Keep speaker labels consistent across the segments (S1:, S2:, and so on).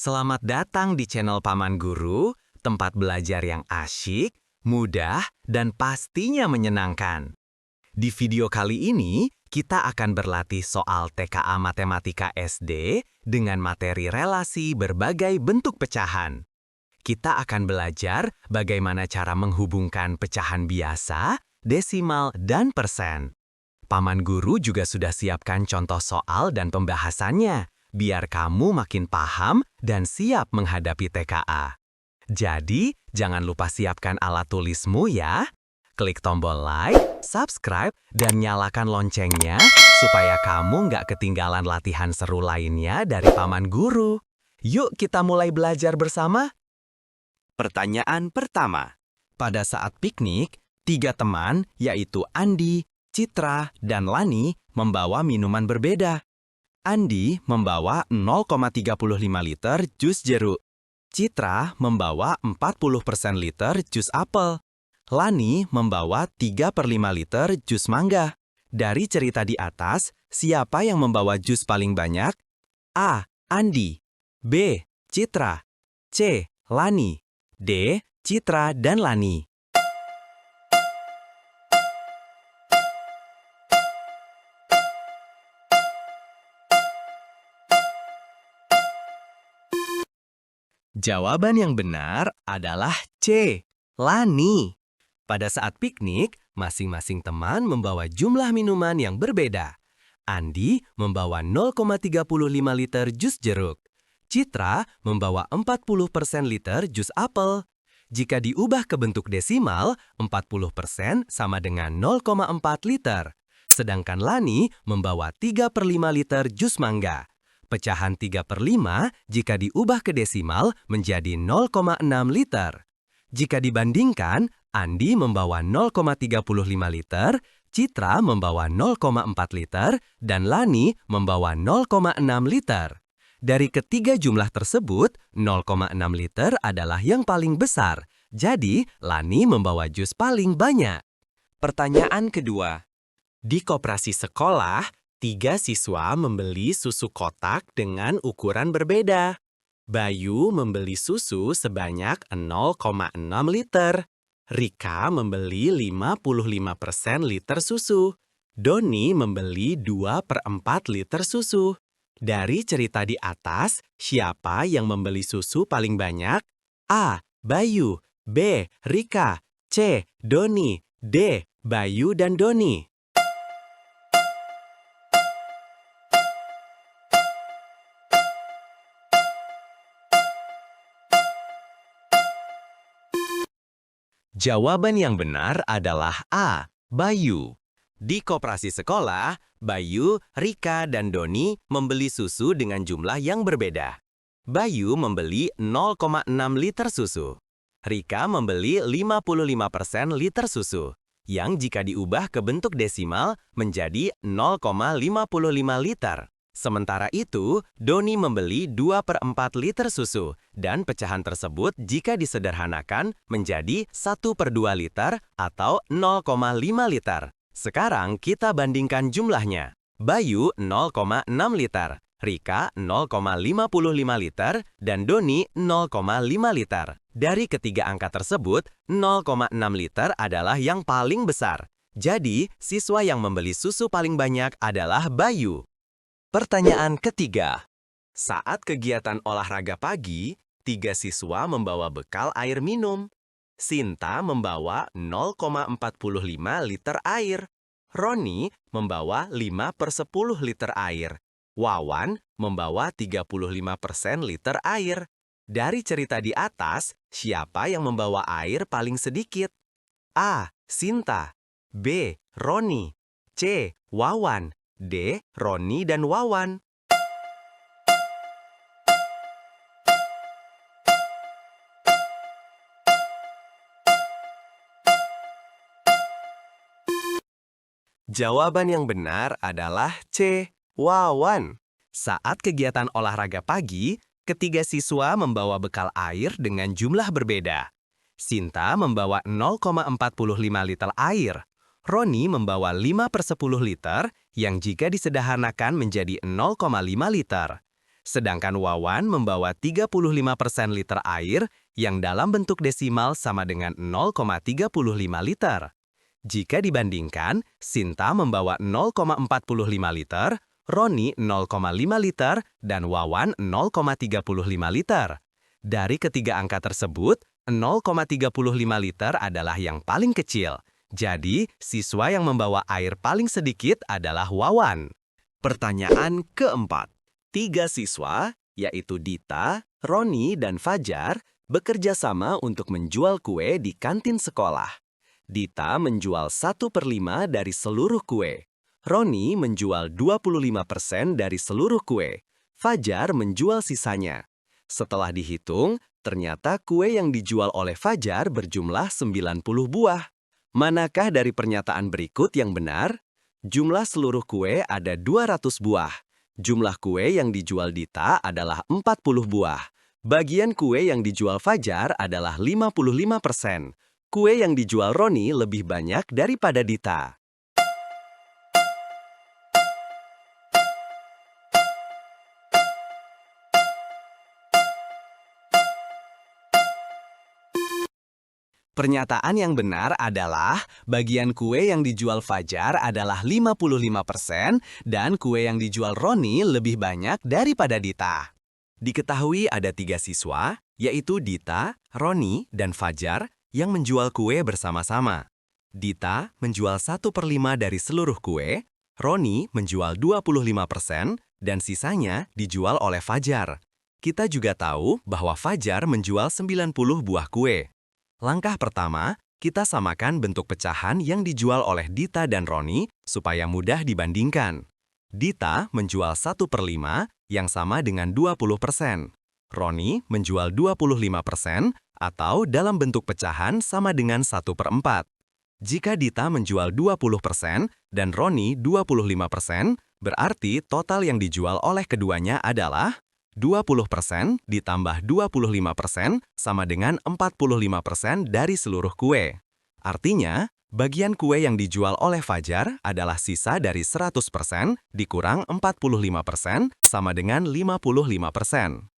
S1: Selamat datang di channel Paman Guru, tempat belajar yang asyik, mudah, dan pastinya menyenangkan. Di video kali ini, kita akan berlatih soal TKA Matematika SD dengan materi relasi berbagai bentuk pecahan. Kita akan belajar bagaimana cara menghubungkan pecahan biasa, desimal, dan persen. Paman Guru juga sudah siapkan contoh soal dan pembahasannya, biar kamu makin paham dan siap menghadapi TKA. Jadi, jangan lupa siapkan alat tulismu ya. Klik tombol like, subscribe, dan nyalakan loncengnya supaya kamu nggak ketinggalan latihan seru lainnya dari Paman Guru. Yuk kita mulai belajar bersama. Pertanyaan pertama. Pada saat piknik, 3 teman, yaitu Andi, Citra, dan Lani, membawa minuman berbeda. Andi membawa 0,35 liter jus jeruk. Citra membawa 40% liter jus apel. Lani membawa 3/5 liter jus mangga. Dari cerita di atas, siapa yang membawa jus paling banyak? A. Andi. B. Citra. C. Lani. D. Citra dan Lani. Jawaban yang benar adalah C. Lani. Pada saat piknik, masing-masing teman membawa jumlah minuman yang berbeda. Andi membawa 0,35 liter jus jeruk. Citra membawa 40% liter jus apel. Jika diubah ke bentuk desimal, 40% sama dengan 0,4 liter. Sedangkan Lani membawa 3/5 liter jus mangga. Pecahan 3/5 jika diubah ke desimal menjadi 0,6 liter. Jika dibandingkan, Andi membawa 0,35 liter, Citra membawa 0,4 liter, dan Lani membawa 0,6 liter. Dari ketiga jumlah tersebut, 0,6 liter adalah yang paling besar. Jadi, Lani membawa jus paling banyak. Pertanyaan kedua. Di koperasi sekolah, 3 siswa membeli susu kotak dengan ukuran berbeda. Bayu membeli susu sebanyak 0,6 liter. Rika membeli 55% liter susu. Doni membeli 2/4 liter susu. Dari cerita di atas, siapa yang membeli susu paling banyak? A. Bayu. B. Rika. C. Doni. D. Bayu dan Doni. Jawaban yang benar adalah A. Bayu. Di koperasi sekolah, Bayu, Rika, dan Doni membeli susu dengan jumlah yang berbeda. Bayu membeli 0,6 liter susu. Rika membeli 55% liter susu, yang jika diubah ke bentuk desimal menjadi 0,55 liter. Sementara itu, Doni membeli 2/4 liter susu, dan pecahan tersebut jika disederhanakan menjadi 1/2 liter atau 0,5 liter. Sekarang kita bandingkan jumlahnya. Bayu 0,6 liter, Rika 0,55 liter, dan Doni 0,5 liter. Dari ketiga angka tersebut, 0,6 liter adalah yang paling besar. Jadi, siswa yang membeli susu paling banyak adalah Bayu. Pertanyaan ketiga. Saat kegiatan olahraga pagi, 3 siswa membawa bekal air minum. Sinta membawa 0,45 liter air. Roni membawa 5/10 liter air. Wawan membawa 35% liter air. Dari cerita di atas, siapa yang membawa air paling sedikit? A. Sinta. B. Roni. C. Wawan. D. Roni dan Wawan. Jawaban yang benar adalah C. Wawan. Saat kegiatan olahraga pagi, ketiga siswa membawa bekal air dengan jumlah berbeda. Sinta membawa 0,45 liter air. Roni membawa 5/10 liter, yang jika disederhanakan menjadi 0,5 liter. Sedangkan Wawan membawa 35% liter air yang dalam bentuk desimal sama dengan 0,35 liter. Jika dibandingkan, Sinta membawa 0,45 liter, Roni 0,5 liter, dan Wawan 0,35 liter. Dari ketiga angka tersebut, 0,35 liter adalah yang paling kecil. Jadi, siswa yang membawa air paling sedikit adalah Wawan. Pertanyaan keempat. 3 siswa, yaitu Dita, Roni, dan Fajar, bekerja sama untuk menjual kue di kantin sekolah. Dita menjual 1/5 dari seluruh kue. Roni menjual 25% dari seluruh kue. Fajar menjual sisanya. Setelah dihitung, ternyata kue yang dijual oleh Fajar berjumlah 90 buah. Manakah dari pernyataan berikut yang benar? Jumlah seluruh kue ada 200 buah. Jumlah kue yang dijual Dita adalah 40 buah. Bagian kue yang dijual Fajar adalah 55%. Kue yang dijual Roni lebih banyak daripada Dita. Pernyataan yang benar adalah bagian kue yang dijual Fajar adalah 55% dan kue yang dijual Roni lebih banyak daripada Dita. Diketahui ada 3 siswa, yaitu Dita, Roni, dan Fajar yang menjual kue bersama-sama. Dita menjual 1/5 dari seluruh kue, Roni menjual 25%, dan sisanya dijual oleh Fajar. Kita juga tahu bahwa Fajar menjual 90 buah kue. Langkah pertama, kita samakan bentuk pecahan yang dijual oleh Dita dan Roni supaya mudah dibandingkan. Dita menjual 1/5 yang sama dengan 20%. Roni menjual 25% atau dalam bentuk pecahan sama dengan 1/4. Jika Dita menjual 20% dan Roni 25%, berarti total yang dijual oleh keduanya adalah 20% ditambah 25% sama dengan 45% dari seluruh kue. Artinya, bagian kue yang dijual oleh Fajar adalah sisa dari 100% dikurang 45% sama dengan 55%.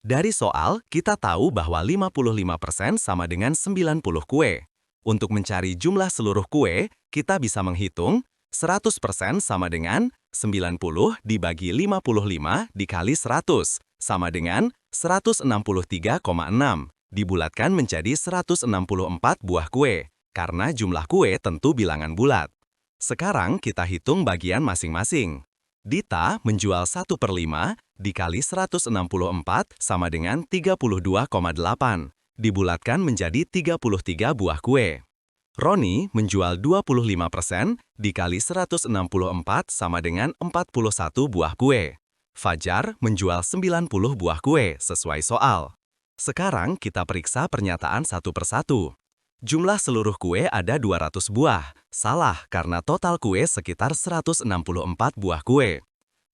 S1: Dari soal, kita tahu bahwa 55% sama dengan 90 kue. Untuk mencari jumlah seluruh kue, kita bisa menghitung 100% sama dengan 90 dibagi 55 dikali 100, sama dengan 163,6. Dibulatkan menjadi 164 buah kue, karena jumlah kue tentu bilangan bulat. Sekarang kita hitung bagian masing-masing. Dita menjual 1/5 dikali 164 sama dengan 32,8. Dibulatkan menjadi 33 buah kue. Roni menjual 25% dikali 164 sama dengan 41 buah kue. Fajar menjual 90 buah kue sesuai soal. Sekarang kita periksa pernyataan satu persatu. Jumlah seluruh kue ada 200 buah. Salah karena total kue sekitar 164 buah kue.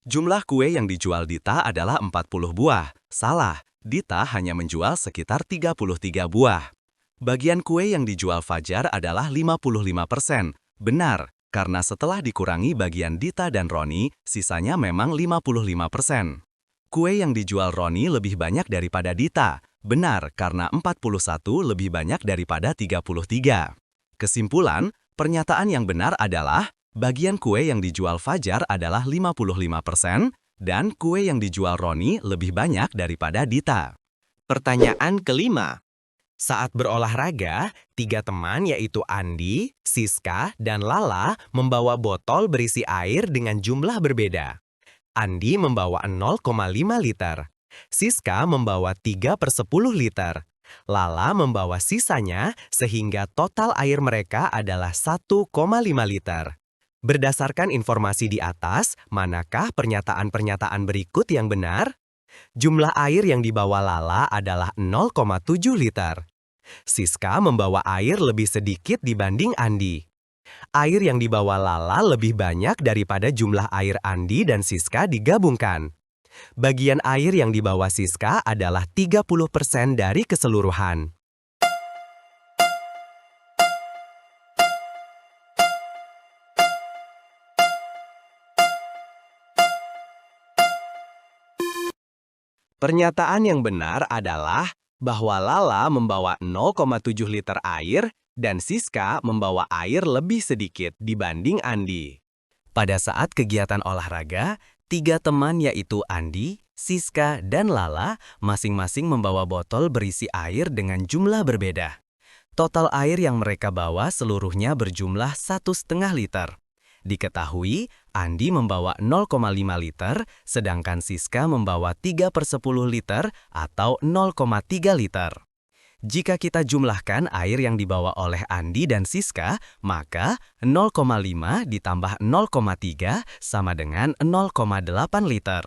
S1: Jumlah kue yang dijual Dita adalah 40 buah. Salah, Dita hanya menjual sekitar 33 buah. Bagian kue yang dijual Fajar adalah 55%. Benar, karena setelah dikurangi bagian Dita dan Roni, sisanya memang 55%. Kue yang dijual Roni lebih banyak daripada Dita. Benar, karena 41 lebih banyak daripada 33. Kesimpulan, pernyataan yang benar adalah bagian kue yang dijual Fajar adalah 55% dan kue yang dijual Roni lebih banyak daripada Dita. Pertanyaan kelima. Saat berolahraga, 3 teman yaitu Andi, Siska, dan Lala membawa botol berisi air dengan jumlah berbeda. Andi membawa 0,5 liter. Siska membawa 3/10 liter. Lala membawa sisanya sehingga total air mereka adalah 1,5 liter. Berdasarkan informasi di atas, manakah pernyataan-pernyataan berikut yang benar? Jumlah air yang dibawa Lala adalah 0,7 liter. Siska membawa air lebih sedikit dibanding Andi. Air yang dibawa Lala lebih banyak daripada jumlah air Andi dan Siska digabungkan. Bagian air yang dibawa Siska adalah 30% dari keseluruhan. Pernyataan yang benar adalah bahwa Lala membawa 0,7 liter air dan Siska membawa air lebih sedikit dibanding Andi. Pada saat kegiatan olahraga, 3 teman yaitu Andi, Siska, dan Lala masing-masing membawa botol berisi air dengan jumlah berbeda. Total air yang mereka bawa seluruhnya berjumlah 1,5 liter. Diketahui, Andi membawa 0,5 liter, sedangkan Siska membawa 3/10 liter atau 0,3 liter. Jika kita jumlahkan air yang dibawa oleh Andi dan Siska, maka 0,5 ditambah 0,3 sama dengan 0,8 liter.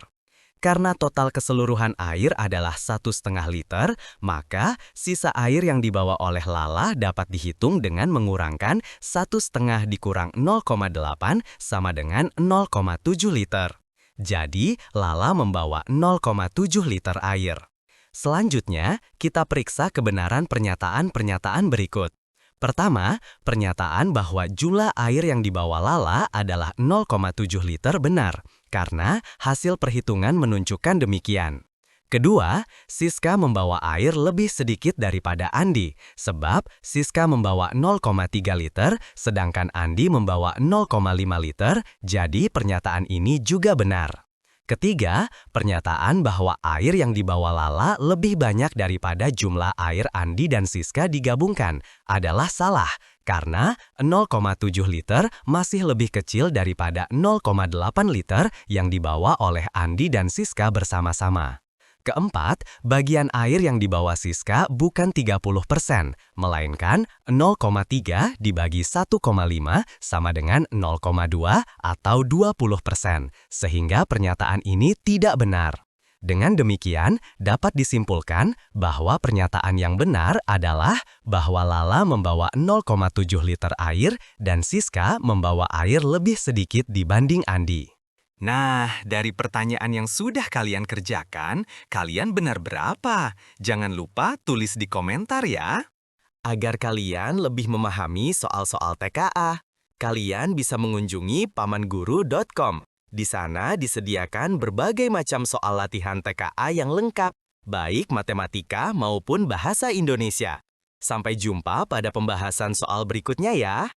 S1: Karena total keseluruhan air adalah 1,5 liter, maka sisa air yang dibawa oleh Lala dapat dihitung dengan mengurangkan 1,5 dikurang 0,8 sama dengan 0,7 liter. Jadi, Lala membawa 0,7 liter air. Selanjutnya, kita periksa kebenaran pernyataan-pernyataan berikut. Pertama, pernyataan bahwa jumlah air yang dibawa Lala adalah 0,7 liter benar, karena hasil perhitungan menunjukkan demikian. Kedua, Siska membawa air lebih sedikit daripada Andi, sebab Siska membawa 0,3 liter, sedangkan Andi membawa 0,5 liter, jadi pernyataan ini juga benar. Ketiga, pernyataan bahwa air yang dibawa Lala lebih banyak daripada jumlah air Andi dan Siska digabungkan adalah salah, karena 0,7 liter masih lebih kecil daripada 0,8 liter yang dibawa oleh Andi dan Siska bersama-sama. Keempat, bagian air yang dibawa Siska bukan 30%, melainkan 0,3 dibagi 1,5 sama dengan 0,2 atau 20%, sehingga pernyataan ini tidak benar. Dengan demikian, dapat disimpulkan bahwa pernyataan yang benar adalah bahwa Lala membawa 0,7 liter air dan Siska membawa air lebih sedikit dibanding Andi. Nah, dari pertanyaan yang sudah kalian kerjakan, kalian benar berapa? Jangan lupa tulis di komentar ya. Agar kalian lebih memahami soal-soal TKA, kalian bisa mengunjungi pamanguru.com. Di sana disediakan berbagai macam soal latihan TKA yang lengkap, baik matematika maupun bahasa Indonesia. Sampai jumpa pada pembahasan soal berikutnya ya.